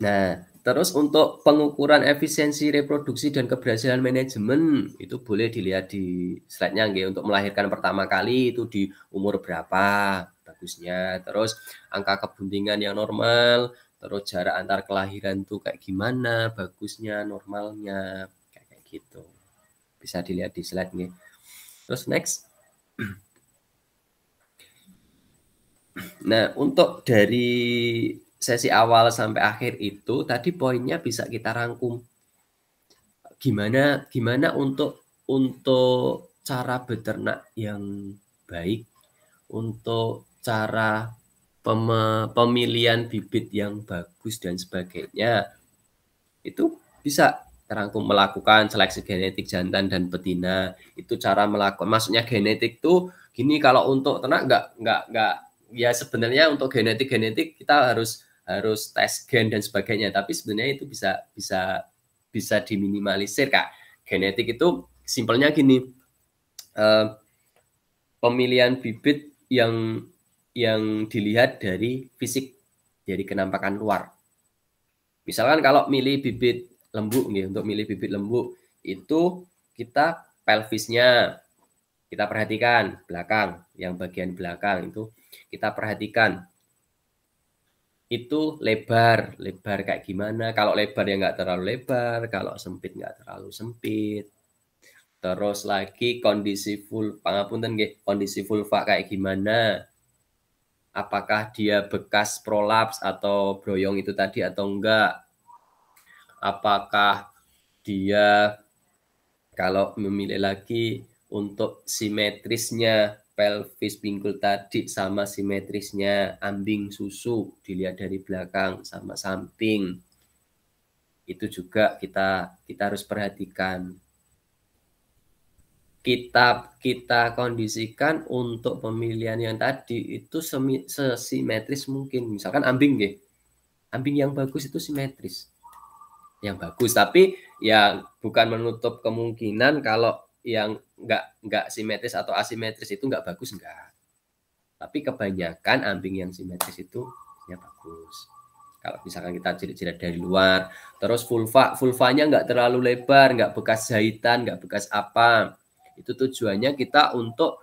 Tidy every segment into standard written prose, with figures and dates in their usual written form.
Nah, terus untuk pengukuran efisiensi reproduksi dan keberhasilan manajemen itu boleh dilihat di slide-nya nggih, untuk melahirkan pertama kali itu di umur berapa bagusnya, terus angka kebuntingan yang normal, terus jarak antar kelahiran tuh kayak gimana bagusnya, normalnya, kayak gitu. Bisa dilihat di slide nggih. Terus next. Nah, untuk dari sesi awal sampai akhir itu tadi poinnya bisa kita rangkum. Gimana untuk cara beternak yang baik, untuk cara pemilihan bibit yang bagus dan sebagainya. Itu bisa terangkum, melakukan seleksi genetik jantan dan betina. Itu cara melakukan, maksudnya genetik tuh gini, kalau untuk ternak nggak ya, sebenarnya untuk genetik kita harus tes gen dan sebagainya, tapi sebenarnya itu bisa diminimalisir, Kak. Genetik itu simpelnya gini, pemilihan bibit yang dilihat dari fisik, dari kenampakan luar. Misalkan kalau milih bibit lembu nih, untuk milih bibit lembu itu kita pelvisnya kita perhatikan, belakang, yang bagian belakang itu kita perhatikan itu lebar kayak gimana. Kalau lebar ya nggak terlalu lebar, kalau sempit nggak terlalu sempit. Terus lagi kondisi pangapunten nggih, kondisi vulva kayak gimana, apakah dia bekas prolaps atau broyong itu tadi atau enggak, apakah dia, kalau memilih lagi untuk simetrisnya pelvis pinggul tadi sama simetrisnya ambing susu dilihat dari belakang sama samping, itu juga kita harus perhatikan. Kita kondisikan untuk pemilihan yang tadi itu sesimetris mungkin. Misalkan ambing nggih, ambing yang bagus itu simetris, yang bagus, tapi ya bukan menutup kemungkinan kalau yang nggak simetris atau asimetris itu nggak bagus, enggak. Tapi kebanyakan ambing yang simetris itu ya bagus. Kalau misalkan kita cilik-cilik dari luar, terus vulvanya nggak terlalu lebar, nggak bekas jahitan, nggak bekas apa, itu tujuannya kita untuk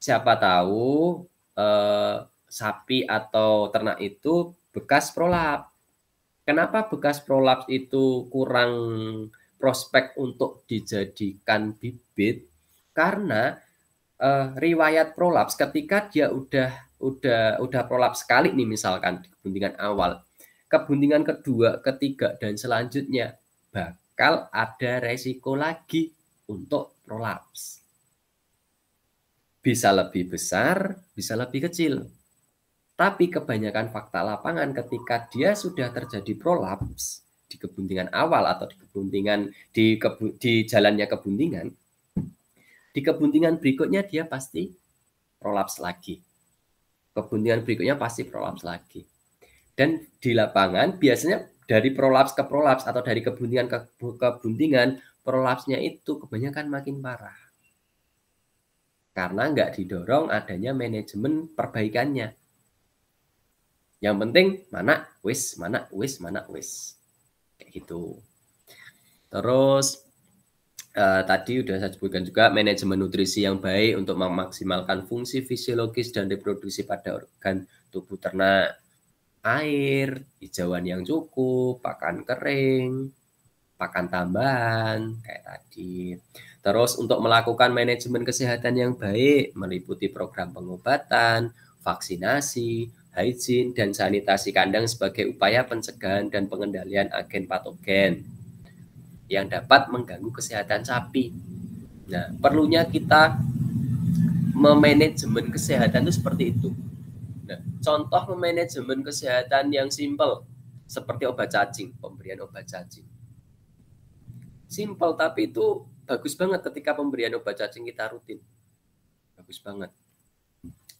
siapa tahu sapi atau ternak itu bekas prolap. Kenapa bekas prolaps itu kurang prospek untuk dijadikan bibit? Karena riwayat prolaps ketika dia udah prolaps sekali nih, misalkan di kebuntingan awal, kebuntingan kedua, ketiga dan selanjutnya bakal ada resiko lagi untuk prolaps. Bisa lebih besar, bisa lebih kecil. Tapi kebanyakan fakta lapangan ketika dia sudah terjadi prolaps di kebuntingan awal atau di kebuntingan di jalannya kebuntingan, di kebuntingan berikutnya dia pasti prolaps lagi. Kebuntingan berikutnya pasti prolaps lagi. Dan di lapangan biasanya dari prolaps ke prolaps atau dari kebuntingan ke kebuntingan, prolapsnya itu kebanyakan makin parah. Karena nggak didorong adanya manajemen perbaikannya. Yang penting mana wis, kayak gitu. Terus tadi udah saya sebutkan juga manajemen nutrisi yang baik untuk memaksimalkan fungsi fisiologis dan reproduksi pada organ tubuh ternak. Air, hijauan yang cukup, pakan kering, pakan tambahan kayak tadi. Terus untuk melakukan manajemen kesehatan yang baik meliputi program pengobatan, vaksinasi, hygiene, dan sanitasi kandang sebagai upaya pencegahan dan pengendalian agen patogen yang dapat mengganggu kesehatan sapi. Nah, perlunya kita memanajemen kesehatan itu seperti itu. Nah, contoh memanajemen kesehatan yang simpel seperti obat cacing, pemberian obat cacing. Simpel, tapi itu bagus banget ketika pemberian obat cacing kita rutin. Bagus banget.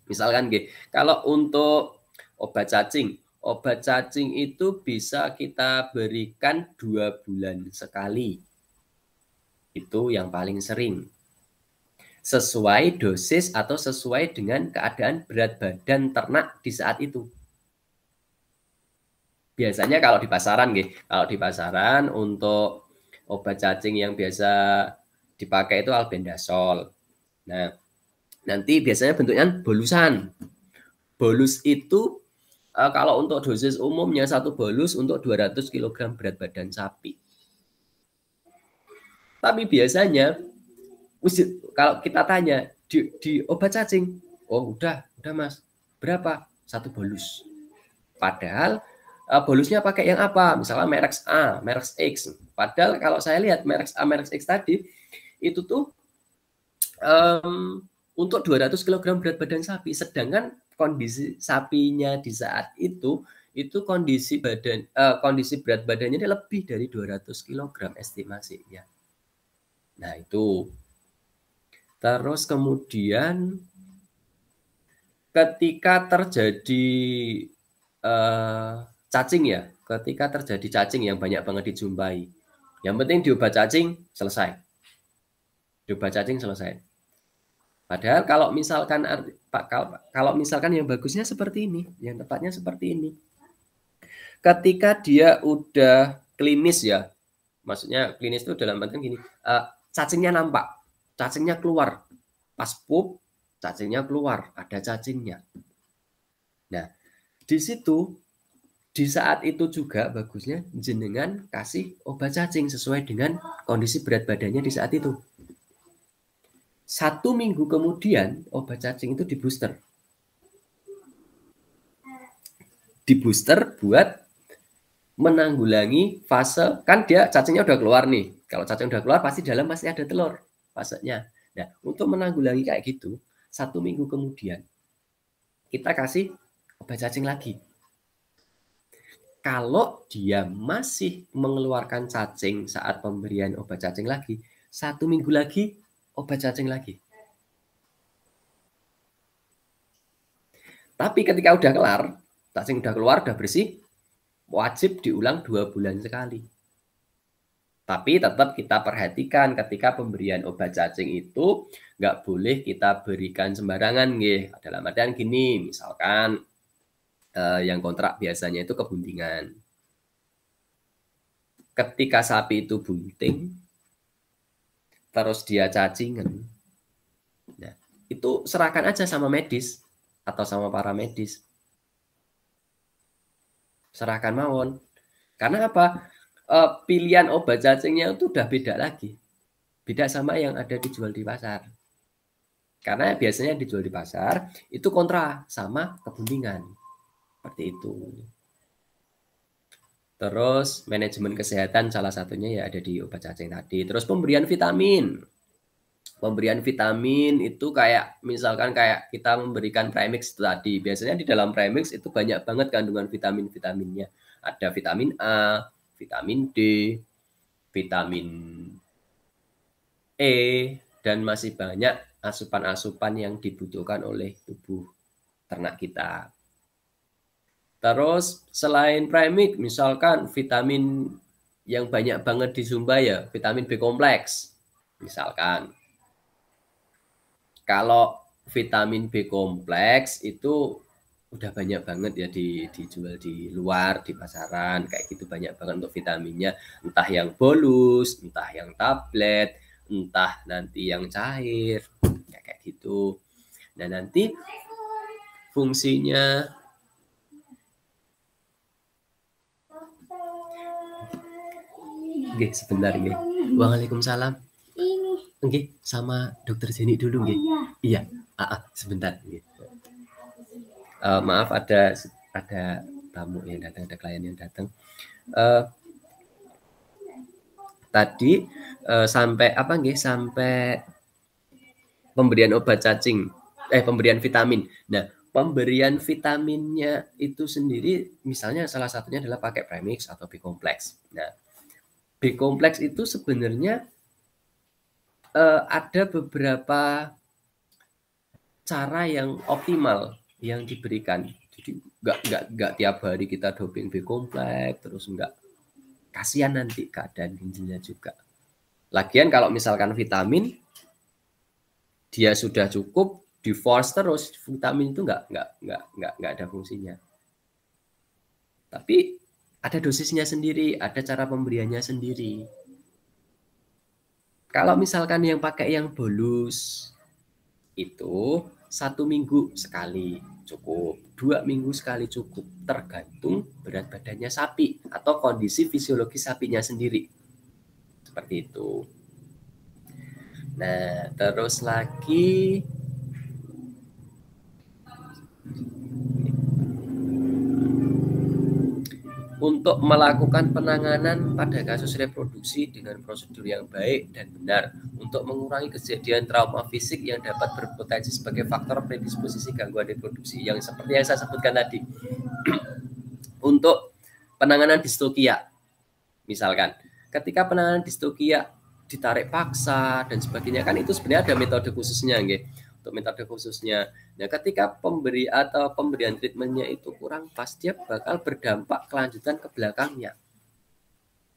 Misalkan kalau untuk obat cacing itu bisa kita berikan 2 bulan sekali. Itu yang paling sering. Sesuai dosis atau sesuai dengan keadaan berat badan ternak di saat itu. Biasanya kalau di pasaran kalau di pasaran untuk obat cacing yang biasa dipakai itu albendazol. Nah, nanti biasanya bentuknya bolusan. Bolus itu kalau untuk dosis umumnya satu bolus untuk 200 kg berat badan sapi. Tapi biasanya kalau kita tanya di obat cacing, oh udah Mas, berapa? Satu bolus. Padahal bolusnya pakai yang apa? Misalnya merek A, merek X. Padahal kalau saya lihat merek A, merek X tadi itu tuh untuk 200 kg berat badan sapi, sedangkan kondisi sapinya di saat itu kondisi berat badannya lebih dari 200 kg estimasinya. Nah, itu. Terus kemudian ketika terjadi cacing ya, ketika terjadi cacing yang banyak banget dijumpai, yang penting diobat cacing selesai. Diobat cacing selesai. Padahal kalau misalkan yang bagusnya seperti ini, yang tepatnya seperti ini. Ketika dia udah klinis ya, maksudnya klinis itu dalam artian gini, cacingnya nampak, cacingnya keluar, pas pup, cacingnya keluar, ada cacingnya. Nah, di situ, di saat itu juga bagusnya jenengan kasih obat cacing sesuai dengan kondisi berat badannya di saat itu. 1 minggu kemudian obat cacing itu di booster. Di booster buat menanggulangi fase, kan dia cacingnya udah keluar nih. Kalau cacing udah keluar pasti dalam masih ada telur fasenya. Nah, untuk menanggulangi kayak gitu, 1 minggu kemudian kita kasih obat cacing lagi. Kalau dia masih mengeluarkan cacing saat pemberian obat cacing lagi, 1 minggu lagi obat cacing lagi. Tapi ketika udah kelar, cacing udah keluar, udah bersih, wajib diulang 2 bulan sekali. Tapi tetap kita perhatikan ketika pemberian obat cacing itu nggak boleh kita berikan sembarangan. Dalam artian gini, misalkan yang kontrak biasanya itu kebuntingan. Ketika sapi itu bunting, terus dia cacingan, nah, itu serahkan aja sama medis atau sama para medis. Serahkan mawon. Karena apa? Pilihan obat cacingnya itu udah beda lagi. Beda sama yang ada dijual di pasar. Karena biasanya dijual di pasar itu kontra sama kebuntingan. Seperti itu. Terus manajemen kesehatan salah satunya ya ada di obat cacing tadi. Terus pemberian vitamin. Pemberian vitamin itu kayak misalkan kayak kita memberikan premix tadi. Biasanya di dalam premix itu banyak banget kandungan vitamin-vitaminnya. Ada vitamin A, vitamin D, vitamin E, dan masih banyak asupan-asupan yang dibutuhkan oleh tubuh ternak kita. Terus selain premix, misalkan vitamin yang banyak banget disumbai ya, vitamin B kompleks. Misalkan kalau vitamin B kompleks itu udah banyak banget ya dijual di luar, di pasaran, kayak gitu banyak banget untuk vitaminnya, entah yang bolus, entah yang tablet, entah nanti yang cair, kayak gitu. Nah, nanti fungsinya sebentar nggih. Waalaikumsalam. Nggih, sama Dokter Jenny dulu nggih. Iya, sebentar nggih. Maaf ada tamu yang datang, ada klien yang datang. Tadi sampai apa nggih? Sampai pemberian obat cacing, pemberian vitamin. Nah, pemberian vitaminnya itu sendiri, misalnya salah satunya adalah pakai premix atau B kompleks. Nah, B kompleks itu sebenarnya ada beberapa cara yang optimal yang diberikan. Jadi nggak tiap hari kita doping B kompleks, terus nggak, kasihan nanti keadaan ginjalnya juga. Lagian kalau misalkan vitamin dia sudah cukup, di force terus vitamin itu nggak ada fungsinya. Tapi Ada dosisnya sendiri, ada cara pemberiannya sendiri. Kalau misalkan yang pakai yang bolus, itu 1 minggu sekali cukup, 2 minggu sekali cukup, tergantung berat badannya sapi atau kondisi fisiologis sapinya sendiri. Seperti itu. Nah, terus lagi untuk melakukan penanganan pada kasus reproduksi dengan prosedur yang baik dan benar untuk mengurangi kejadian trauma fisik yang dapat berpotensi sebagai faktor predisposisi gangguan reproduksi yang seperti yang saya sebutkan tadi. Untuk penanganan distokia, misalkan ketika penanganan distokia ditarik paksa dan sebagainya, kan itu sebenarnya ada metode khususnya, nggih. Untuk metode khususnya. Nah, ketika pemberi atau pemberian treatmentnya itu kurang pas, dia bakal berdampak kelanjutan ke belakangnya.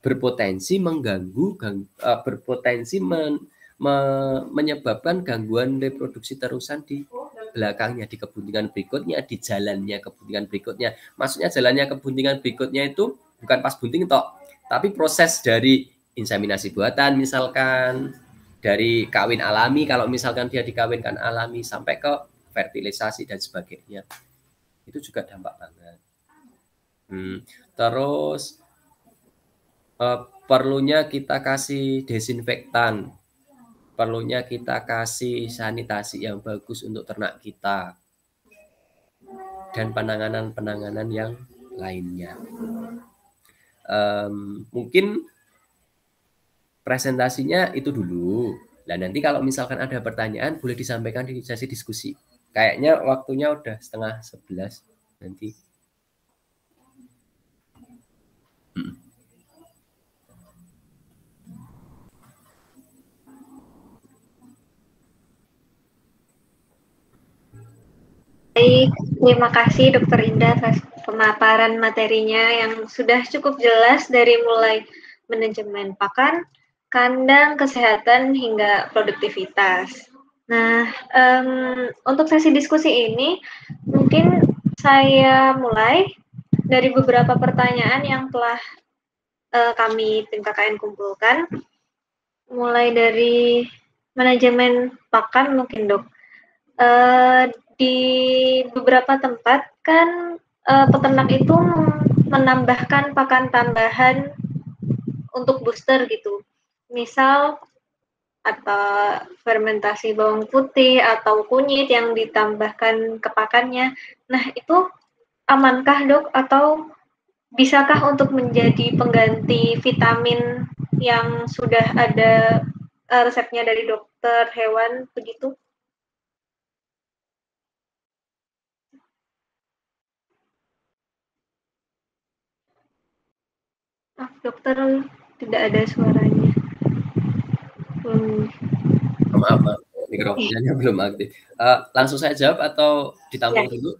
Berpotensi mengganggu, berpotensi menyebabkan gangguan reproduksi terusan di belakangnya, di kebuntingan berikutnya, di jalannya kebuntingan berikutnya. Maksudnya jalannya kebuntingan berikutnya itu bukan pas bunting toh, tapi proses dari inseminasi buatan misalkan, dari kawin alami kalau misalkan dia dikawinkan alami sampai ke fertilisasi dan sebagainya. Itu juga dampak banget. Terus perlunya kita kasih desinfektan, perlunya kita kasih sanitasi yang bagus untuk ternak kita, dan penanganan-penanganan yang lainnya. Mungkin presentasinya itu dulu. Nah, nanti kalau misalkan ada pertanyaan boleh disampaikan di sesi diskusi. Kayaknya waktunya udah 10:30 nanti. Baik, terima kasih Dr. Indah atas pemaparan materinya yang sudah cukup jelas dari mulai manajemen pakan, kandang, kesehatan, hingga produktivitas. Nah, untuk sesi diskusi ini mungkin saya mulai dari beberapa pertanyaan yang telah kami tim KKN kumpulkan, mulai dari manajemen pakan mungkin dok. Di beberapa tempat kan peternak itu menambahkan pakan tambahan untuk booster gitu. Misal atau fermentasi bawang putih atau kunyit yang ditambahkan ke pakannya. Nah, itu amankah dok atau bisakah untuk menjadi pengganti vitamin yang sudah ada resepnya dari dokter hewan begitu? Dokter tidak ada suaranya. Maaf, mikrofonnya belum aktif. Langsung saya jawab atau ditampung dulu?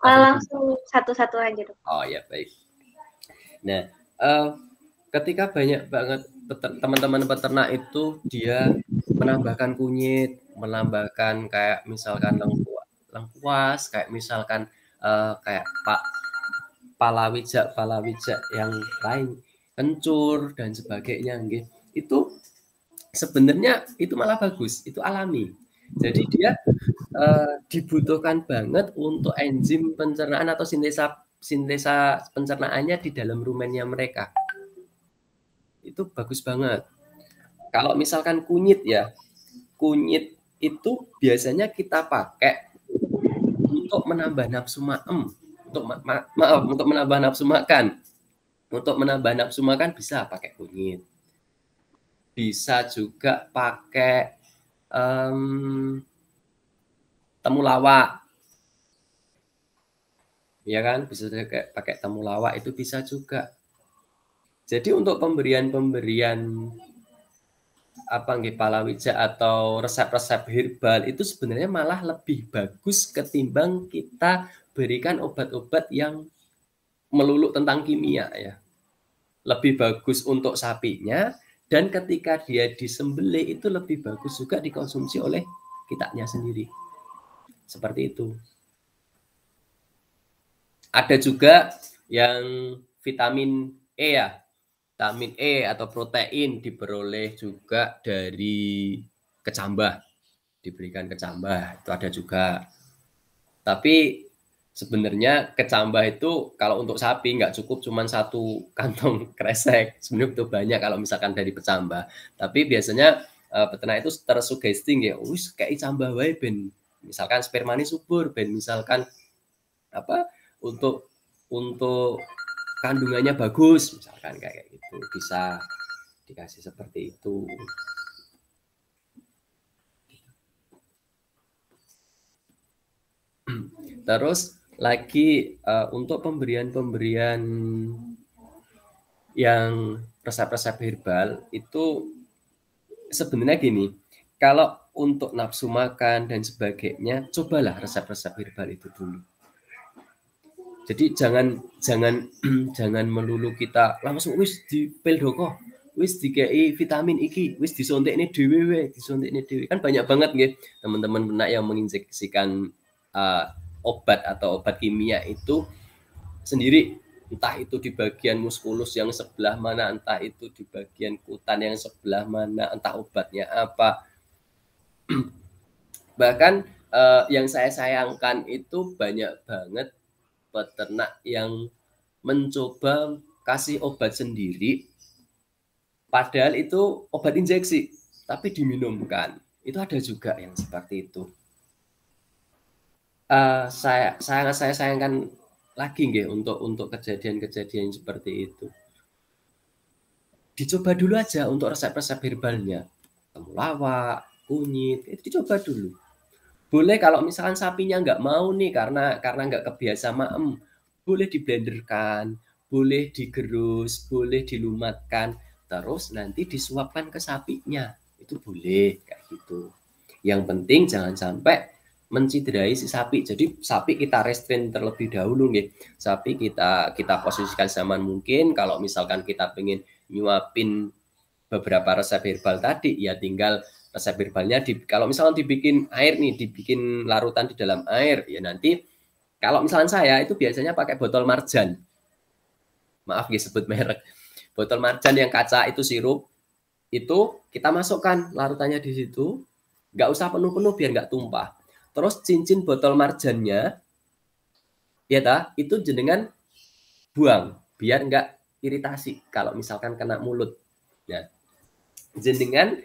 Langsung satu-satu aja dok. Oh ya, baik. Nah, ketika banyak banget teman-teman peternak itu dia menambahkan kunyit, menambahkan kayak misalkan lengkuas, kayak misalkan kayak palawija yang lain, kencur dan sebagainya, gitu. Itu sebenarnya itu malah bagus, itu alami. Jadi dia dibutuhkan banget untuk enzim pencernaan atau sintesa pencernaannya di dalam rumennya mereka. Itu bagus banget. Kalau misalkan kunyit ya, kunyit itu biasanya kita pakai untuk menambah nafsu maem, untuk menambah nafsu makan. Untuk menambah nafsu makan bisa pakai kunyit. Bisa juga pakai temulawak. Ya kan, bisa juga pakai temulawak, itu bisa juga. Jadi untuk pemberian palawija atau resep-resep herbal itu sebenarnya malah lebih bagus ketimbang kita berikan obat-obat yang melulu tentang kimia ya. Lebih bagus untuk sapinya, dan ketika dia disembelih itu lebih bagus juga dikonsumsi oleh kitanya sendiri. Seperti itu. Ada juga yang vitamin E ya. Vitamin E atau protein diperoleh juga dari kecambah. Diberikan kecambah, itu ada juga. Tapi sebenarnya kecambah itu kalau untuk sapi nggak cukup cuma satu kantong kresek. Sebenarnya itu banyak kalau misalkan dari kecambah. Tapi biasanya peternak itu tersugesti ya, wis kayak cambah wae ben misalkan spermanya subur, ben misalkan apa untuk kandungannya bagus, misalkan kayak gitu bisa dikasih seperti itu. Terus lagi untuk pemberian yang resep-resep herbal itu sebenarnya gini, kalau untuk nafsu makan dan sebagainya, cobalah resep-resep herbal itu dulu. Jadi jangan melulu kita langsung wis di pil doko, wis dikei vitamin iki, wis disontekne dhewe disontekne dhewe. Kan banyak banget nggih teman-teman penak yang menginjeksikan obat atau obat kimia itu sendiri, entah itu di bagian muskulus yang sebelah mana, entah itu di bagian kutan yang sebelah mana, entah obatnya apa. Bahkan yang saya sayangkan itu banyak banget peternak yang mencoba kasih obat sendiri, padahal itu obat injeksi, tapi diminumkan. Itu ada juga yang seperti itu. Saya sayangkan lagi nggih untuk kejadian-kejadian seperti itu. Dicoba dulu aja untuk resep-resep herbalnya. Temulawak, kunyit, itu dicoba dulu. Boleh kalau misalkan sapinya nggak mau nih karena nggak kebiasa maem, boleh diblenderkan, boleh digerus, boleh dilumatkan, terus nanti disuapkan ke sapinya. Itu boleh kayak gitu. Yang penting jangan sampai menciderai si sapi. Jadi sapi kita restrain terlebih dahulu nih. Sapi kita posisikan zaman mungkin. Kalau misalkan kita pengen nyuapin beberapa resep herbal tadi, ya tinggal resep herbalnya kalau misalnya dibikin air nih, dibikin larutan di dalam air, ya nanti kalau misalnya saya itu biasanya pakai botol marjan. Maaf ya sebut merek. Botol marjan yang kaca itu sirup, itu kita masukkan larutannya di situ, nggak usah penuh-penuh biar nggak tumpah. Terus cincin botol marjannya, ya itu jenengan buang biar nggak iritasi kalau misalkan kena mulut. Nah, jenengan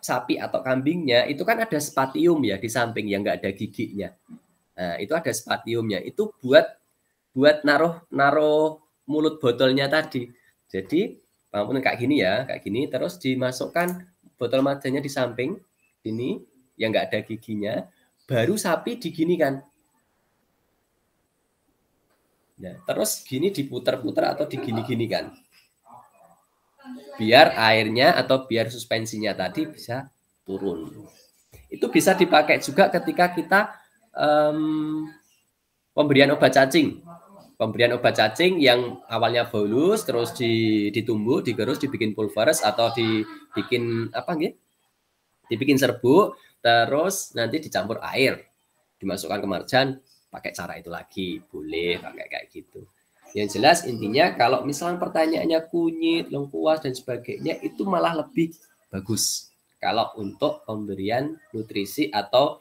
sapi atau kambingnya itu kan ada spatium ya di samping yang nggak ada giginya. Nah, itu ada spatiumnya. Itu buat naruh mulut botolnya tadi. Jadi kayak gini ya, kayak gini. Terus dimasukkan botol marjannya di samping ini yang nggak ada giginya. Baru sapi diginikan. Nah, terus gini diputar-putar atau digini-gini kan. Biar airnya atau biar suspensinya tadi bisa turun. Itu bisa dipakai juga ketika kita pemberian obat cacing. Pemberian obat cacing yang awalnya bolus, terus ditumbuh, digerus, dibikin pulveres atau dibikin apa gitu? Dibikin serbuk, terus nanti dicampur air, dimasukkan ke marjan, pakai cara itu lagi, boleh pakai kayak gitu. Yang jelas intinya kalau misalnya pertanyaannya kunyit, lengkuas dan sebagainya itu malah lebih bagus kalau untuk pemberian nutrisi atau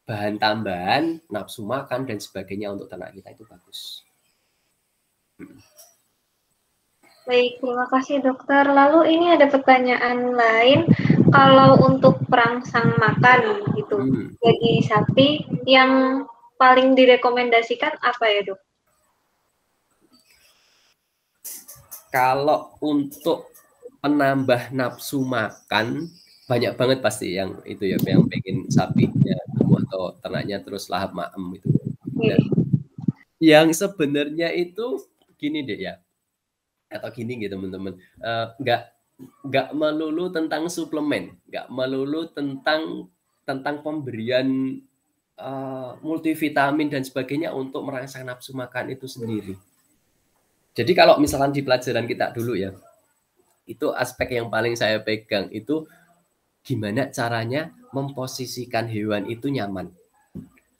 bahan tambahan nafsu makan dan sebagainya untuk ternak kita itu bagus. Baik, terima kasih dokter. Lalu ini ada pertanyaan lain, kalau untuk perangsang makan gitu, jadi sapi yang paling direkomendasikan apa ya dok? Kalau untuk penambah nafsu makan banyak banget pasti yang itu ya, yang pengen sapinya atau ternaknya terus lahap maem itu. Nah, yang sebenarnya itu gini deh ya, atau gini gitu teman-teman, nggak melulu tentang suplemen, nggak melulu tentang pemberian multivitamin dan sebagainya untuk merangsang nafsu makan itu sendiri. Jadi kalau misalkan di pelajaran kita dulu ya, itu aspek yang paling saya pegang itu gimana caranya memposisikan hewan itu nyaman.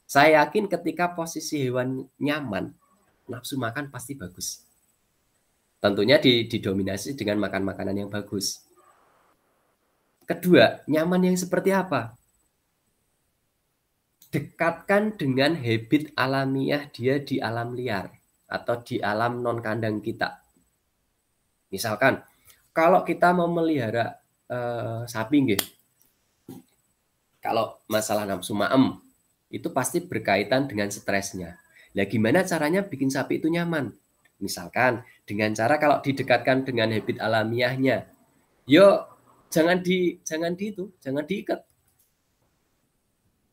Saya yakin ketika posisi hewan nyaman, nafsu makan pasti bagus. Tentunya didominasi dengan makan makanan yang bagus. Kedua, nyaman yang seperti apa? Dekatkan dengan habit alamiah dia di alam liar atau di alam non kandang kita. Misalkan, kalau kita mau melihara sapi, nggih, kalau masalah nafsu maem, itu pasti berkaitan dengan stresnya. Nah, gimana caranya bikin sapi itu nyaman? Misalkan dengan cara kalau didekatkan dengan habit alamiahnya, yo jangan diikat.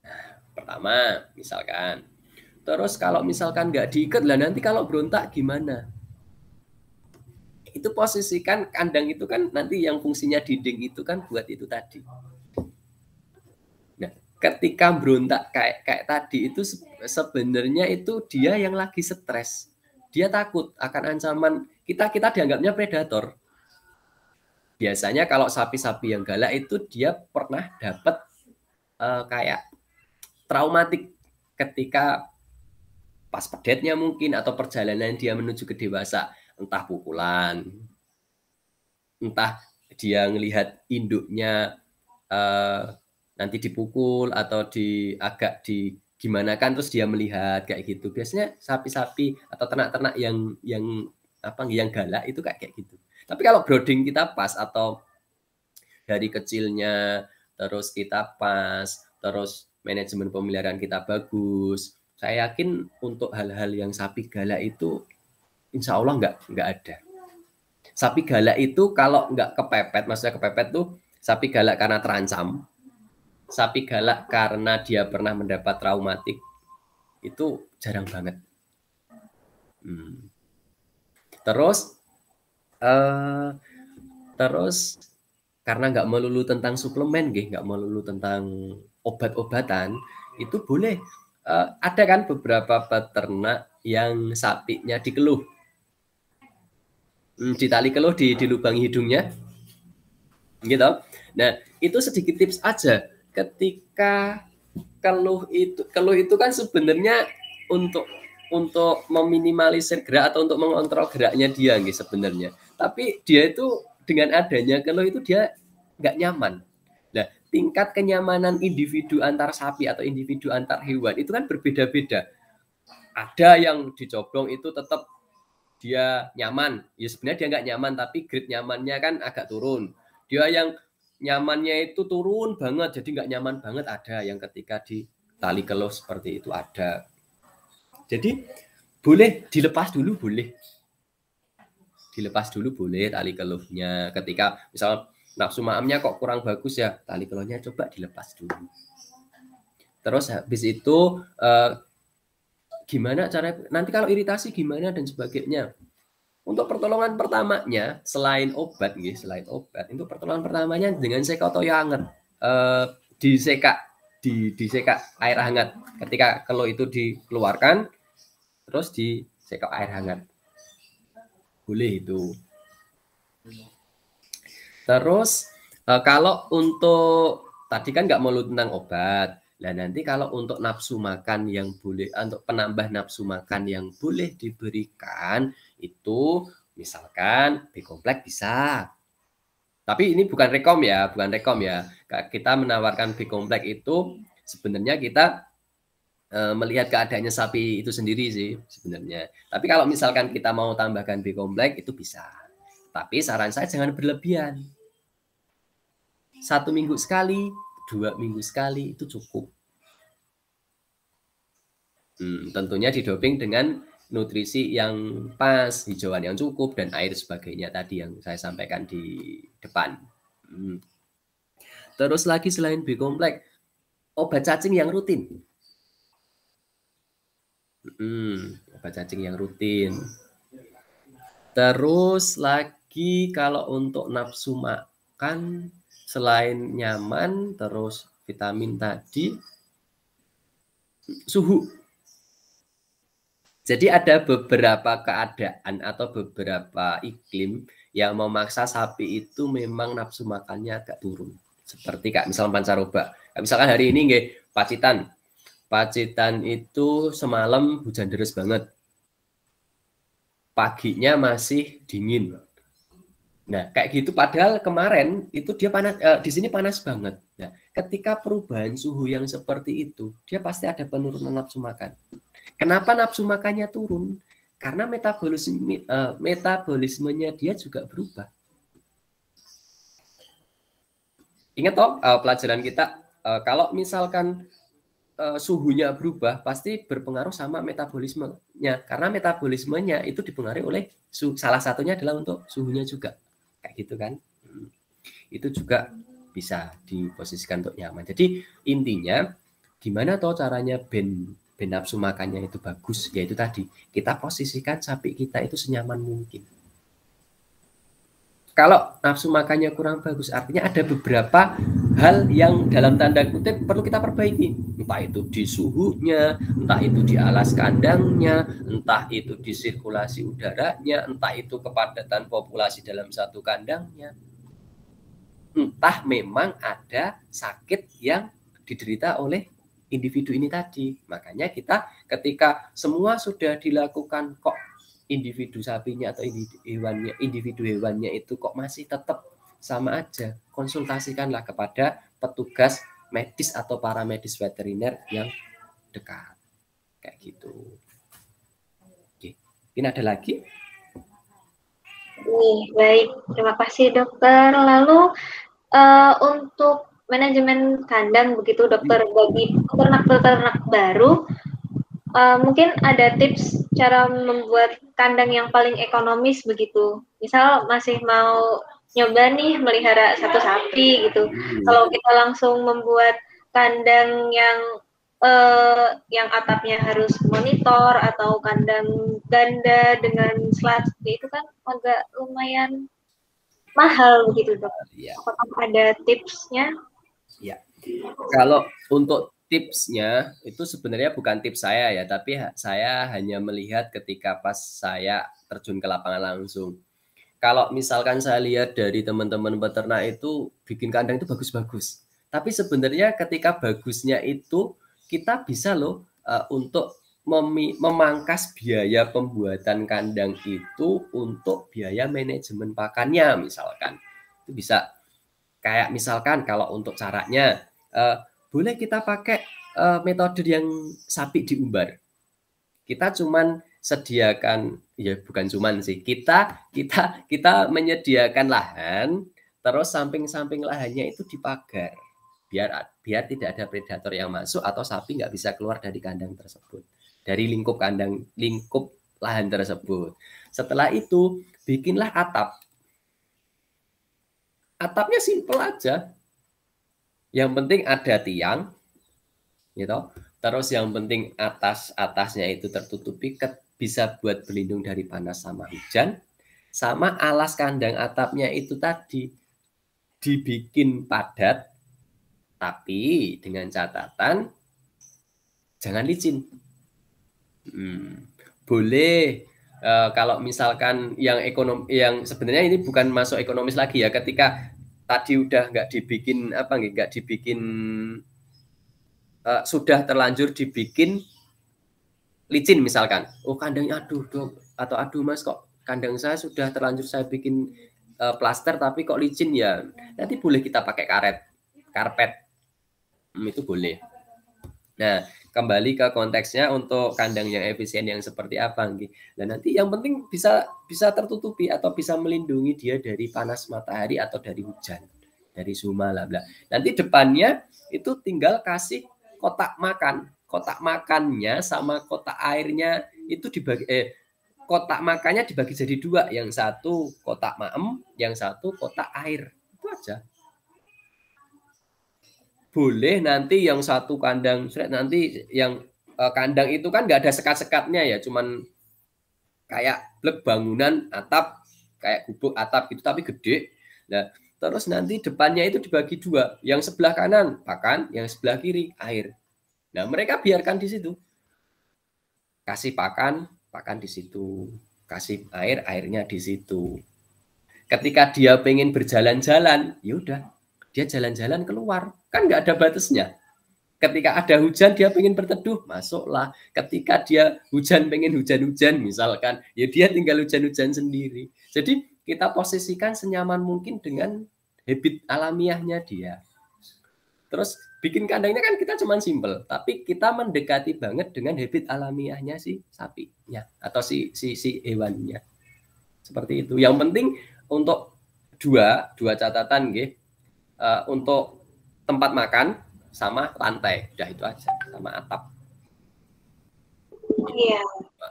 Nah, pertama, misalkan. Terus kalau misalkan nggak diikat, lah nanti kalau berontak gimana? Itu posisikan kandang itu kan nanti yang fungsinya dinding itu kan buat itu tadi. Nah, ketika berontak kayak tadi itu sebenarnya itu dia yang lagi stres. Dia takut akan ancaman kita dianggapnya predator. Biasanya kalau sapi-sapi yang galak itu dia pernah dapat kayak traumatik ketika pas pedetnya mungkin atau perjalanan dia menuju ke dewasa, entah pukulan, entah dia ngelihat induknya nanti dipukul atau agak gimana kan, terus dia melihat kayak gitu. Biasanya sapi-sapi atau ternak-ternak yang galak itu kayak gitu. Tapi kalau brooding kita pas atau dari kecilnya terus kita pas, terus manajemen pemeliharaan kita bagus, saya yakin untuk hal-hal yang sapi galak itu insya Allah nggak ada. Sapi galak itu kalau nggak kepepet, maksudnya kepepet tuh sapi galak karena terancam, sapi galak karena dia pernah mendapat traumatik, itu jarang banget. Terus karena nggak melulu tentang suplemen, nggak melulu tentang obat-obatan, itu boleh. Ada kan beberapa peternak yang sapinya dikeluh, ditali keluh di lubang hidungnya, gitu. Nah, itu sedikit tips aja. Ketika keluh itu kan sebenarnya untuk meminimalisir gerak atau untuk mengontrol geraknya dia, gitu sebenarnya. Tapi dia itu dengan adanya keluh itu dia nggak nyaman. Nah, tingkat kenyamanan individu antar sapi atau individu antar hewan itu kan berbeda-beda. Ada yang dicoblong itu tetap dia nyaman. Ya sebenarnya dia nggak nyaman, tapi grade nyamannya kan agak turun. Dia yang nyamannya itu turun banget, jadi nggak nyaman banget. Ada yang ketika di tali keluh seperti itu ada. Jadi boleh dilepas dulu, boleh. Dilepas dulu boleh tali keluhnya. Ketika misal nafsu maamnya kok kurang bagus ya, tali keluhnya coba dilepas dulu. Terus habis itu gimana cara nanti kalau iritasi gimana dan sebagainya. Untuk pertolongan pertamanya selain obat, untuk pertolongan pertamanya dengan sekotoyo hangat, diseka air hangat. Ketika keluh itu dikeluarkan, terus diseka air hangat, boleh itu. Terus kalau untuk tadi kan nggak melulu tentang obat. Nah, nanti kalau untuk nafsu makan yang boleh, untuk penambah nafsu makan yang boleh diberikan itu misalkan B-kompleks bisa. Tapi ini bukan rekom ya. Kita menawarkan B-kompleks itu sebenarnya kita melihat keadaannya sapi itu sendiri sih sebenarnya. Tapi kalau misalkan kita mau tambahkan B-kompleks itu bisa. Tapi saran saya jangan berlebihan. 1 minggu sekali, 2 minggu sekali itu cukup. Tentunya didoping dengan nutrisi yang pas, hijauan yang cukup, dan air sebagainya tadi yang saya sampaikan di depan. Terus lagi selain B-kompleks, obat cacing yang rutin. Obat cacing yang rutin. Terus lagi kalau untuk nafsu makan, selain nyaman, terus vitamin tadi, suhu. Jadi ada beberapa keadaan atau beberapa iklim yang memaksa sapi itu memang nafsu makannya agak turun. Seperti kayak misalnya pancaroba. Misalkan hari ini Pacitan itu semalam hujan deras banget. paginya masih dingin. Nah, kayak gitu padahal kemarin itu dia panas, di sini panas banget. Nah, ketika perubahan suhu yang seperti itu, dia pasti ada penurunan nafsu makan. Kenapa nafsu makannya turun? Karena metabolismenya dia juga berubah. Ingat toh pelajaran kita, kalau misalkan suhunya berubah, pasti berpengaruh sama metabolismenya. Karena metabolismenya itu dipengaruhi oleh salah satunya adalah untuk suhunya juga. Kayak gitu kan. Itu juga bisa diposisikan untuk nyaman. Jadi intinya gimana toh caranya ben nafsu makannya itu bagus, yaitu tadi kita posisikan sapi kita itu senyaman mungkin. Kalau nafsu makannya kurang bagus, artinya ada beberapa hal yang dalam tanda kutip perlu kita perbaiki. Entah itu di suhunya, entah itu di alas kandangnya, entah itu di sirkulasi udaranya, entah itu kepadatan populasi dalam satu kandangnya. Entah memang ada sakit yang diderita oleh individu ini tadi. Makanya kita ketika semua sudah dilakukan kok individu sapinya atau individu hewannya itu kok masih tetap sama aja, konsultasikanlah kepada petugas medis atau paramedis veteriner yang dekat. Kayak gitu. Oke. Ini ada lagi? Baik, terima kasih dokter. Lalu untuk manajemen kandang begitu dokter, bagi peternak-peternak baru, mungkin ada tips cara membuat kandang yang paling ekonomis begitu. Misal masih mau nyoba nih melihara satu sapi gitu. Kalau kita langsung membuat kandang yang atapnya harus monitor atau kandang ganda dengan slat itu kan agak lumayan mahal begitu dok. Ya. Apakah ada tipsnya? Ya. Kalau untuk tipsnya itu sebenarnya bukan tips saya ya, tapi saya hanya melihat ketika pas saya terjun ke lapangan langsung. Kalau misalkan saya lihat dari teman-teman peternak itu bikin kandang itu bagus-bagus. Tapi sebenarnya ketika bagusnya itu kita bisa loh untuk memangkas biaya pembuatan kandang itu untuk biaya manajemen pakannya misalkan. Itu bisa kayak misalkan kalau untuk caranya boleh kita pakai metode yang sapi diumbar. Kita cuman sediakan, ya bukan cuman sih, kita menyediakan lahan, terus samping-samping lahannya itu dipagar, biar tidak ada predator yang masuk atau sapi nggak bisa keluar dari kandang tersebut, dari lingkup lahan tersebut. Setelah itu bikinlah atap. Atapnya simpel aja. Yang penting ada tiang, gitu. Terus yang penting atasnya itu tertutupi, bisa buat berlindung dari panas sama hujan. Sama alas kandang atapnya itu tadi dibikin padat, tapi dengan catatan jangan licin. Boleh kalau misalkan yang sebenarnya ini bukan masuk ekonomis lagi ya, ketika tadi udah nggak dibikin sudah terlanjur dibikin licin misalkan, kandangnya aduh dok, atau aduh mas kok kandang saya sudah terlanjur saya bikin plaster tapi kok licin ya, nanti boleh kita pakai karpet, itu boleh. Nah, kembali ke konteksnya untuk kandang yang efisien yang seperti apa, dan nanti yang penting bisa tertutupi atau bisa melindungi dia dari panas matahari atau dari hujan, dari suhu bla bla. Nanti depannya itu tinggal kasih kotak makannya sama kotak airnya itu dibagi, kotak makannya dibagi jadi dua, yang satu kotak maem, yang satu kotak air, itu aja. Boleh nanti yang satu kandang, nanti yang kandang itu kan nggak ada sekat-sekatnya ya, cuman kayak blek bangunan atap, kayak gubuk atap gitu tapi gede. Nah, terus nanti depannya itu dibagi dua, yang sebelah kanan pakan, yang sebelah kiri air. Nah, mereka biarkan di situ. Kasih pakan di situ, kasih airnya di situ. Ketika dia pengen berjalan-jalan, ya udah, dia jalan-jalan keluar, kan nggak ada batasnya. Ketika ada hujan dia pengen berteduh, masuklah. Ketika dia hujan pengen hujan-hujan misalkan, ya dia tinggal hujan-hujan sendiri. Jadi kita posisikan senyaman mungkin dengan habit alamiahnya dia. Terus bikin kandangnya kan kita cuman simpel, tapi kita mendekati banget dengan habit alamiahnya si sapinya atau si hewannya. Seperti itu. Yang penting untuk dua catatan nggih. Untuk tempat makan sama lantai, udah itu aja, sama atap. Iya,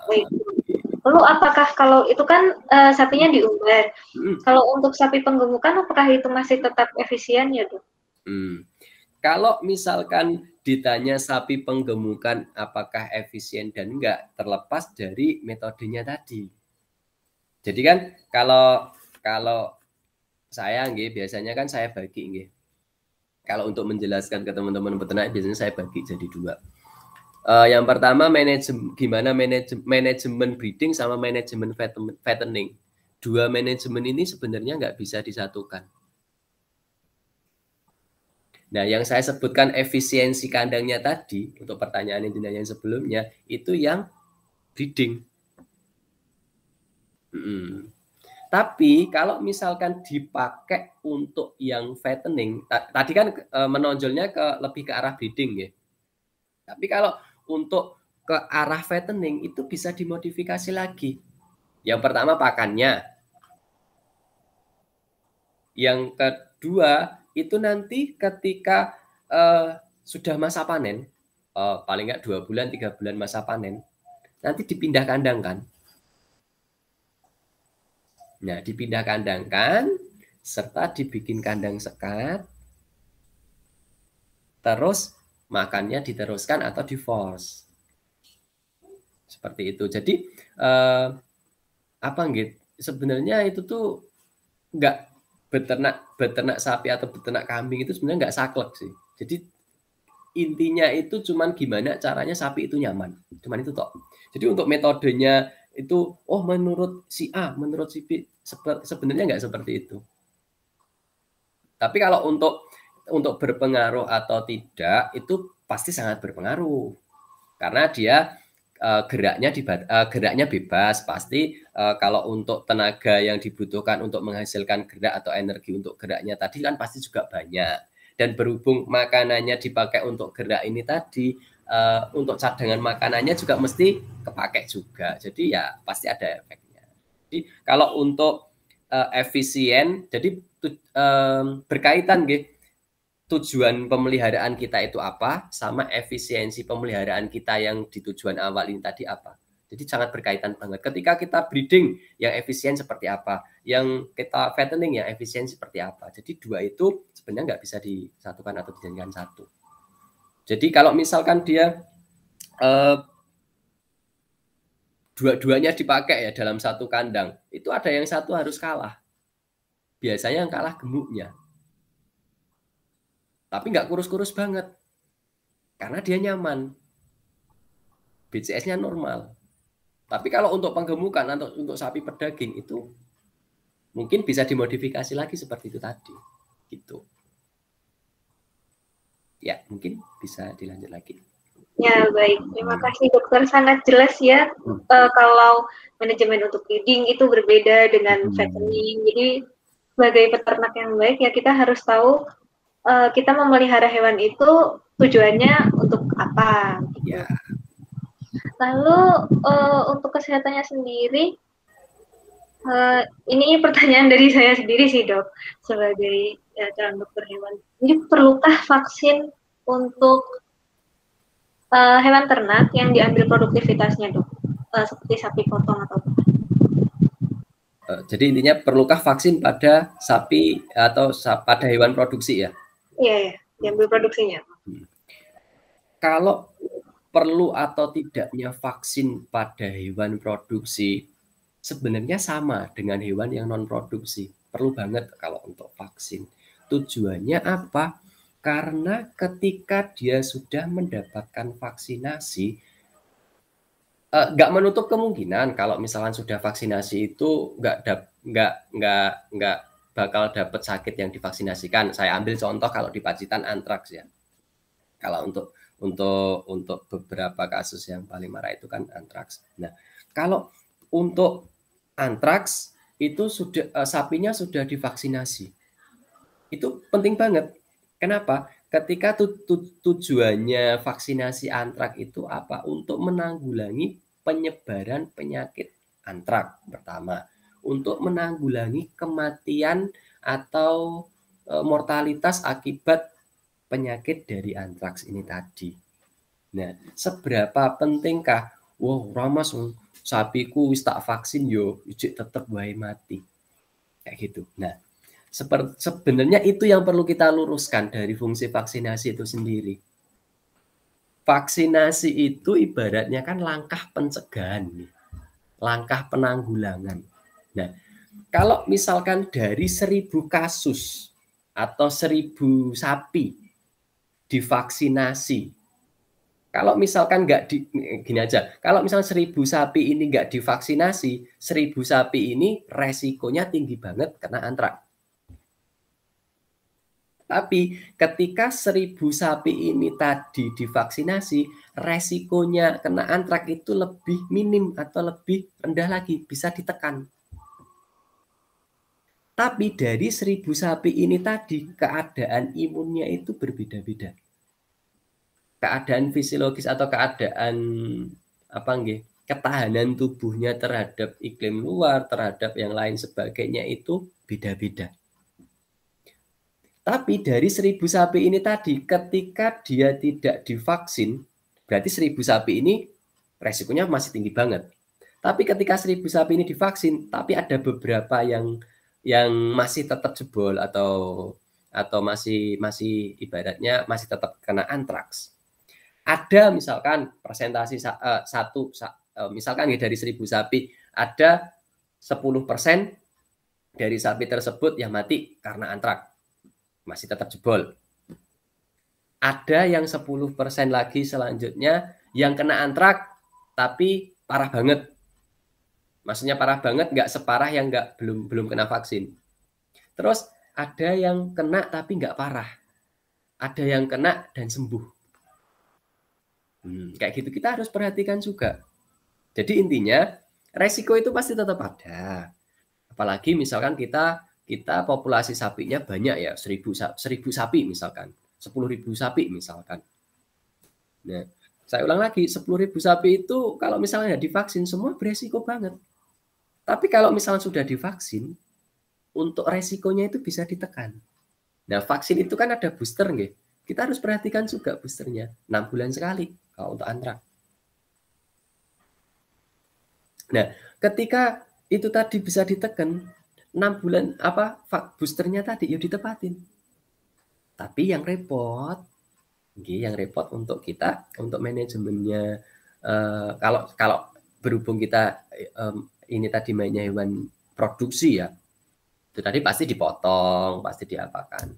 baik. Lalu apakah kalau itu kan sapinya diumbar, kalau untuk sapi penggemukan apakah itu masih tetap efisien ya dok? Kalau misalkan ditanya sapi penggemukan apakah efisien dan enggak, terlepas dari metodenya tadi. Jadi kan kalau saya nggih, biasanya kan saya bagi nggih. Kalau untuk menjelaskan ke teman-teman peternak biasanya saya bagi jadi dua. Yang pertama gimana manajemen breeding sama manajemen fattening. Dua manajemen ini sebenarnya nggak bisa disatukan. Nah, yang saya sebutkan efisiensi kandangnya tadi untuk pertanyaan yang sebelumnya itu yang breeding. Tapi kalau misalkan dipakai untuk yang fattening, tadi kan menonjolnya lebih ke arah breeding ya. Tapi kalau untuk ke arah fattening itu bisa dimodifikasi lagi. Yang pertama pakannya. Yang kedua itu nanti ketika sudah masa panen, paling nggak 2 bulan 3 bulan masa panen, nanti dipindah kandangkan. Nah, dipindah kandangkan serta dibikin kandang sekat, terus makannya diteruskan atau di force. Seperti itu. Jadi apa gitu? Sebenarnya itu tuh nggak beternak sapi atau beternak kambing itu sebenarnya nggak saklek sih. Jadi intinya itu cuman gimana caranya sapi itu nyaman. Cuman itu toh. Jadi untuk metodenya itu menurut si A, menurut si B sebenarnya nggak seperti itu. Tapi kalau untuk berpengaruh atau tidak itu pasti sangat berpengaruh. Karena dia geraknya bebas pasti. Kalau untuk tenaga yang dibutuhkan untuk menghasilkan gerak atau energi untuk geraknya tadi kan pasti juga banyak. Dan berhubung makanannya dipakai untuk gerak ini tadi, untuk cadangan makanannya juga mesti kepakai juga. Jadi ya pasti ada efeknya. Jadi kalau untuk efisien, jadi berkaitan gitu. Tujuan pemeliharaan kita itu apa, sama efisiensi pemeliharaan kita yang di tujuan awal ini tadi apa. Jadi sangat berkaitan banget. Ketika kita breeding, yang efisien seperti apa. Yang kita fattening, yang efisien seperti apa. Jadi dua itu sebenarnya nggak bisa disatukan atau dijadikan satu. Jadi kalau misalkan dia dua-duanya dipakai ya dalam satu kandang, itu ada yang satu harus kalah. Biasanya yang kalah gemuknya. Tapi nggak kurus-kurus banget. Karena dia nyaman. BCS-nya normal. Tapi kalau untuk penggemukan atau untuk sapi pedaging itu mungkin bisa dimodifikasi lagi seperti itu tadi. Gitu. Ya, mungkin bisa dilanjut lagi. Ya, baik. Terima kasih dokter. Sangat jelas ya kalau manajemen untuk breeding itu berbeda dengan fattening. Jadi sebagai peternak yang baik ya kita harus tahu kita memelihara hewan itu tujuannya untuk apa. Gitu. Ya. Lalu untuk kesehatannya sendiri, ini pertanyaan dari saya sendiri sih dok, sebagai calon dokter hewan. Jadi perlukah vaksin untuk hewan ternak yang diambil produktivitasnya dok, seperti sapi potong atau apa? Jadi intinya perlukah vaksin pada sapi atau pada hewan produksi ya? Iya, diambil produksinya. Kalau perlu atau tidaknya vaksin pada hewan produksi sebenarnya sama dengan hewan yang non produksi. Perlu banget kalau untuk vaksin. Tujuannya apa? Karena ketika dia sudah mendapatkan vaksinasi, nggak menutup kemungkinan kalau misalkan sudah vaksinasi itu nggak bakal dapat sakit yang divaksinasikan. Saya ambil contoh kalau di Pacitan antraks ya. Kalau untuk beberapa kasus yang paling marah itu kan antraks. Nah, kalau untuk antraks itu sudah sapinya sudah divaksinasi. Itu penting banget. Kenapa? Ketika tujuannya vaksinasi antrak itu apa? Untuk menanggulangi penyebaran penyakit antrak pertama. Untuk menanggulangi kematian atau mortalitas akibat penyakit dari antraks ini tadi. Nah, seberapa pentingkah? Wow, Ramas, sapiku wis tak vaksin yo, ijik tetep wae mati. Kayak gitu. Nah, sebenarnya itu yang perlu kita luruskan dari fungsi vaksinasi itu sendiri. Vaksinasi itu ibaratnya kan langkah pencegahan, langkah penanggulangan. Nah, kalau misalkan dari 1000 kasus atau 1000 sapi divaksinasi, kalau misalkan gini aja, kalau misalkan 1000 sapi ini nggak divaksinasi, 1000 sapi ini resikonya tinggi banget kena antrak. Tapi ketika 1000 sapi ini tadi divaksinasi, resikonya kena antrak itu lebih minim atau lebih rendah lagi, bisa ditekan. Tapi dari 1000 sapi ini tadi, keadaan imunnya itu berbeda-beda. Keadaan fisiologis atau keadaan ketahanan tubuhnya terhadap iklim luar, terhadap yang lain sebagainya itu beda-beda. Tapi dari 1000 sapi ini tadi, ketika dia tidak divaksin, berarti 1000 sapi ini resikonya masih tinggi banget. Tapi ketika 1000 sapi ini divaksin, tapi ada beberapa yang masih tetap jebol atau masih ibaratnya masih tetap kena antraks. Ada misalkan persentase misalkan ya dari 1000 sapi, ada 10% dari sapi tersebut yang mati karena antraks. Masih tetap jebol. Ada yang 10% lagi selanjutnya yang kena antrak tapi parah banget. Maksudnya parah banget, nggak separah yang belum kena vaksin. Terus ada yang kena tapi nggak parah. Ada yang kena dan sembuh. Kayak gitu kita harus perhatikan juga. Jadi intinya resiko itu pasti tetap ada. Apalagi misalkan kita populasi sapinya banyak ya, 1000 sapi misalkan, 10.000 sapi misalkan. Nah, saya ulang lagi, 10.000 sapi itu kalau misalnya divaksin semua beresiko banget. Tapi kalau misalnya sudah divaksin, untuk resikonya itu bisa ditekan. Nah, vaksin itu kan ada booster nggih. Kita harus perhatikan juga boosternya, 6 bulan sekali kalau untuk antrak. Nah, ketika itu tadi bisa ditekan, 6 bulan boosternya tadi ya ditepatin. Tapi yang repot untuk kita, untuk manajemennya, kalau berhubung kita ini tadi mainnya hewan produksi ya, itu tadi pasti dipotong, pasti diapakan.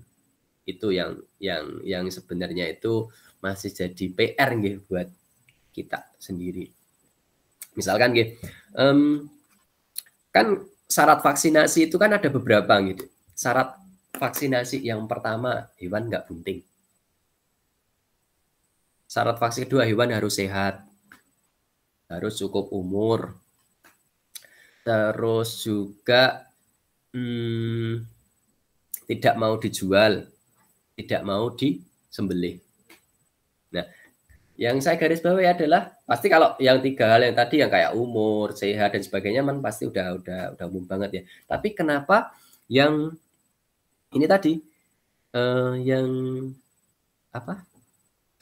Itu yang sebenarnya itu masih jadi PR nggih buat kita sendiri. Misalkan nggih, kan syarat vaksinasi itu kan ada beberapa gitu. Syarat vaksinasi yang pertama, hewan nggak bunting. Syarat vaksin kedua, hewan harus sehat, harus cukup umur. Terus juga tidak mau dijual, tidak mau disembelih. Nah, yang saya garis bawahi adalah pasti kalau yang 3 hal yang tadi yang kayak umur, sehat dan sebagainya pasti udah umum banget ya. Tapi kenapa yang ini tadi yang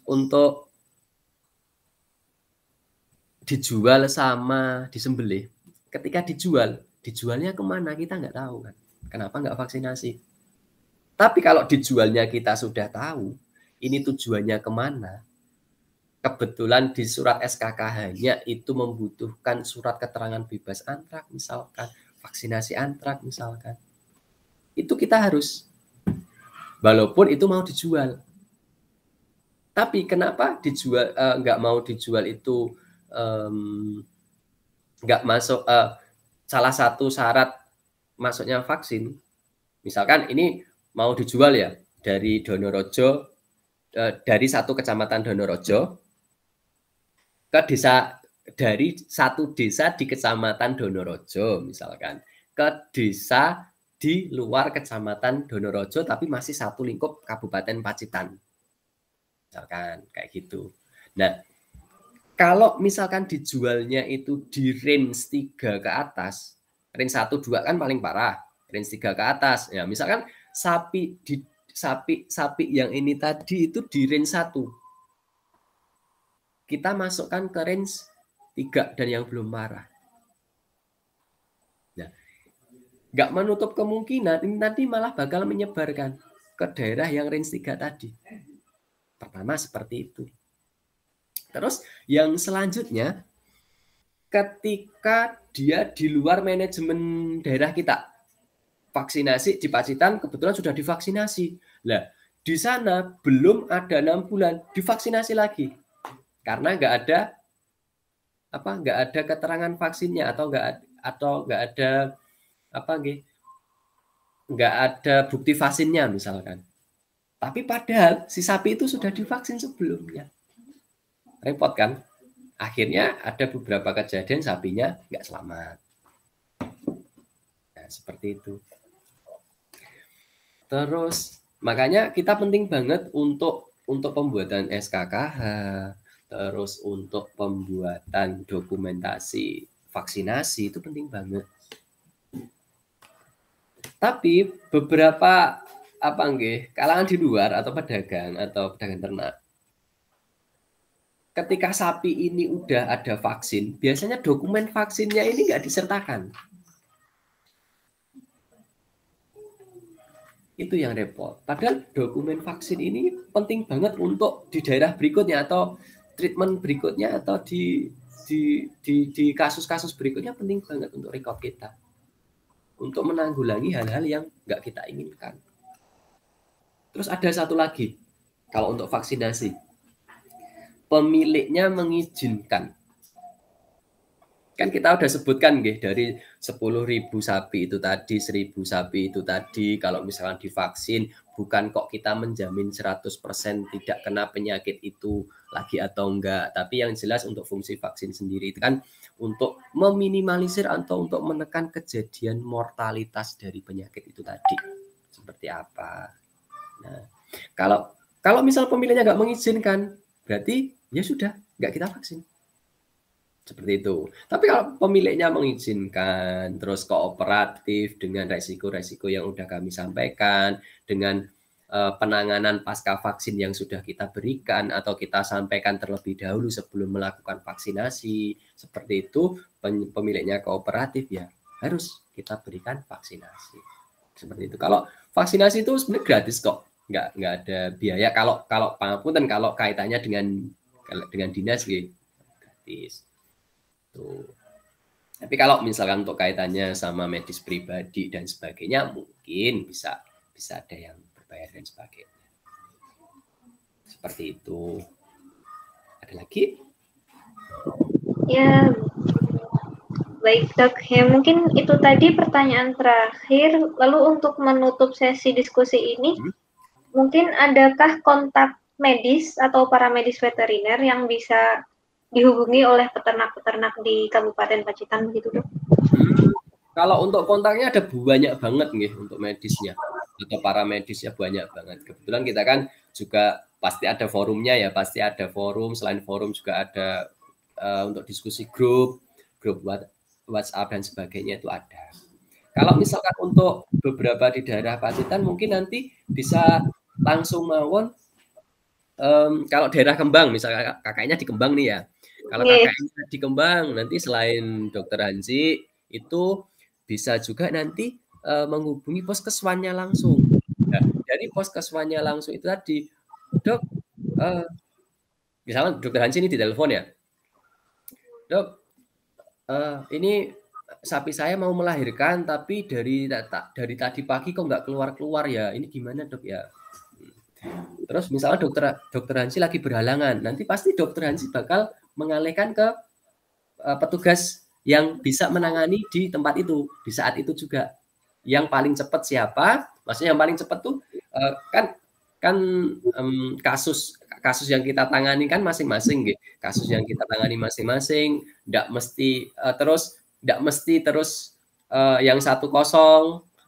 untuk dijual sama disembelih, ketika dijualnya kemana kita nggak tahu kan. Kenapa nggak vaksinasi? Tapi kalau dijualnya kita sudah tahu, ini tujuannya kemana, kebetulan di surat SKKH-nya itu membutuhkan surat keterangan bebas antrak misalkan, vaksinasi antrak misalkan, itu kita harus, walaupun itu mau dijual. Tapi kenapa dijual nggak mau dijual itu nggak masuk salah satu syarat masuknya vaksin, misalkan ini mau dijual ya dari Donorejo dari satu kecamatan Donorojo ke desa, dari satu desa di kecamatan Donorojo misalkan ke desa di luar kecamatan Donorojo tapi masih satu lingkup Kabupaten Pacitan misalkan kayak gitu. Nah, kalau misalkan dijualnya itu di range 3 ke atas, range 1 2 kan paling parah, range 3 ke atas. Ya, misalkan sapi yang ini tadi itu di range 1. Kita masukkan ke range 3 dan yang belum parah. Nah, nggak menutup kemungkinan ini nanti malah bakal menyebarkan ke daerah yang range 3 tadi. Pertama seperti itu. Terus yang selanjutnya, ketika dia di luar manajemen daerah kita, vaksinasi di Pacitan kebetulan sudah divaksinasi. Nah, di sana belum ada 6 bulan divaksinasi lagi karena nggak ada keterangan vaksinnya atau nggak ada bukti vaksinnya misalkan. Tapi padahal si sapi itu sudah divaksin sebelumnya. Repot kan? Akhirnya ada beberapa kejadian sapinya nggak selamat. Nah, seperti itu. Terus makanya kita penting banget untuk pembuatan SKKH, terus untuk pembuatan dokumentasi vaksinasi itu penting banget. Tapi beberapa kalangan di luar atau pedagang ternak, ketika sapi ini udah ada vaksin, biasanya dokumen vaksinnya ini nggak disertakan. Itu yang repot. Padahal dokumen vaksin ini penting banget untuk di daerah berikutnya atau treatment berikutnya atau di kasus-kasus berikutnya penting banget untuk record kita. Untuk menanggulangi hal-hal yang nggak kita inginkan. Terus ada satu lagi, kalau untuk vaksinasi, pemiliknya mengizinkan. Kan kita udah sebutkan dari 10.000 sapi itu tadi, 1.000 sapi itu tadi, kalau misalkan divaksin, bukan kok kita menjamin 100% tidak kena penyakit itu lagi atau enggak, tapi yang jelas untuk fungsi vaksin sendiri itu kan untuk meminimalisir atau untuk menekan kejadian mortalitas dari penyakit itu tadi. Seperti apa? Nah, kalau misal pemiliknya nggak mengizinkan, berarti ya sudah, nggak kita vaksin. Seperti itu. Tapi kalau pemiliknya mengizinkan, terus kooperatif dengan resiko-resiko yang sudah kami sampaikan, dengan penanganan pasca vaksin yang sudah kita berikan atau kita sampaikan terlebih dahulu sebelum melakukan vaksinasi, seperti itu pemiliknya kooperatif ya harus kita berikan vaksinasi. Seperti itu. Kalau vaksinasi itu sebenarnya gratis kok, nggak ada biaya. Kalau pangapunten kalau kaitannya dengan dinas gitu, gratis. Tapi kalau misalkan untuk kaitannya sama medis pribadi dan sebagainya, mungkin bisa ada yang berbayar dan sebagainya. Seperti itu. Ada lagi? Ya, baik dok. Ya mungkin itu tadi pertanyaan terakhir. Lalu untuk menutup sesi diskusi ini, mungkin adakah kontak medis atau paramedis veteriner yang bisa dihubungi oleh peternak-peternak di Kabupaten Pacitan begitu dok? Kalau untuk kontaknya ada banyak banget nih untuk medisnya atau paramedisnya banyak banget. Kebetulan kita kan juga pasti ada forumnya ya, pasti ada forum. Selain forum juga ada untuk diskusi grup WhatsApp dan sebagainya itu ada. Kalau misalkan untuk beberapa di daerah Pacitan mungkin nanti bisa langsung mawon. Kalau daerah Kembang, misalnya kakaknya di Kembang nih ya. Kalau kakaknya di Kembang, nanti selain Dokter Hansi, itu bisa juga nanti menghubungi poskeswannya langsung. Nah, dari poskeswannya langsung itu tadi, dok, misalnya Dokter Hansi ini di telepon ya, dok, ini sapi saya mau melahirkan, tapi dari tadi pagi kok nggak keluar ya, ini gimana dok ya? Terus misalnya dokter Hansi lagi berhalangan, nanti pasti dokter Hansi bakal mengalihkan ke petugas yang bisa menangani di tempat itu di saat itu juga. Yang paling cepat siapa? Maksudnya yang paling cepat tuh kan kan kasus yang kita tangani kan masing-masing gitu. Kasus yang kita tangani masing-masing, ndak mesti terus yang 1-0,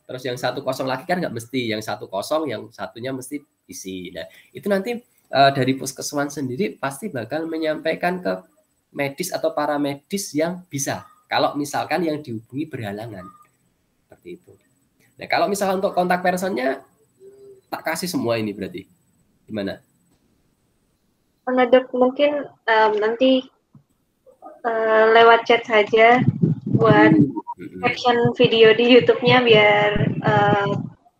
terus yang 1-0 lagi kan nggak mesti, yang 1-0 yang satunya mesti isi. Nah, itu nanti dari puskesmas sendiri pasti bakal menyampaikan ke medis atau paramedis yang bisa. Kalau misalkan yang dihubungi berhalangan. Seperti itu. Nah, kalau misalkan untuk kontak personnya tak kasih semua ini berarti gimana? Dok, mungkin nanti lewat chat saja buat caption video di YouTube-nya biar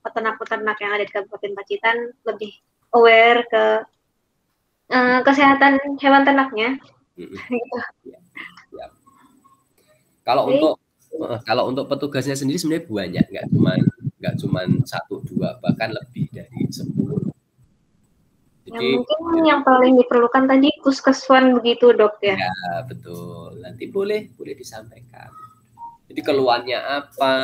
peternak-peternak yang ada di Kabupaten Pacitan lebih aware ke kesehatan hewan ternaknya. Ya. Kalau untuk petugasnya sendiri sebenarnya banyak, nggak cuma 1-2, bahkan lebih dari 10. Jadi mungkin yang paling diperlukan tadi puskeswan begitu, Dok, ya? Ya, betul. Nanti boleh disampaikan. Jadi keluhannya apa,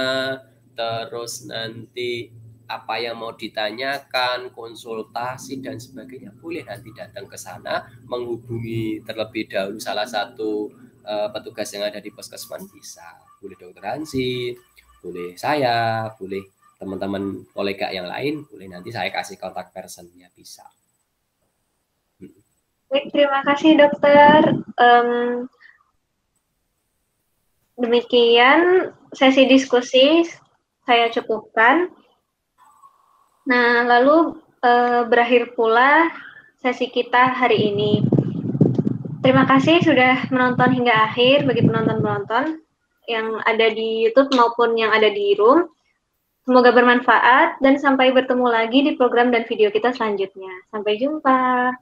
terus nanti apa yang mau ditanyakan, konsultasi dan sebagainya, boleh nanti datang ke sana, menghubungi terlebih dahulu salah satu petugas yang ada di puskesmas, bisa. Boleh Dokter Hansi, boleh saya, boleh teman-teman kolega yang lain, boleh nanti saya kasih kontak personnya, bisa. Baik, terima kasih dokter. Demikian sesi diskusi saya cukupkan. Nah, lalu berakhir pula sesi kita hari ini. Terima kasih sudah menonton hingga akhir bagi penonton-penonton yang ada di YouTube maupun yang ada di room. Semoga bermanfaat dan sampai bertemu lagi di program dan video kita selanjutnya. Sampai jumpa.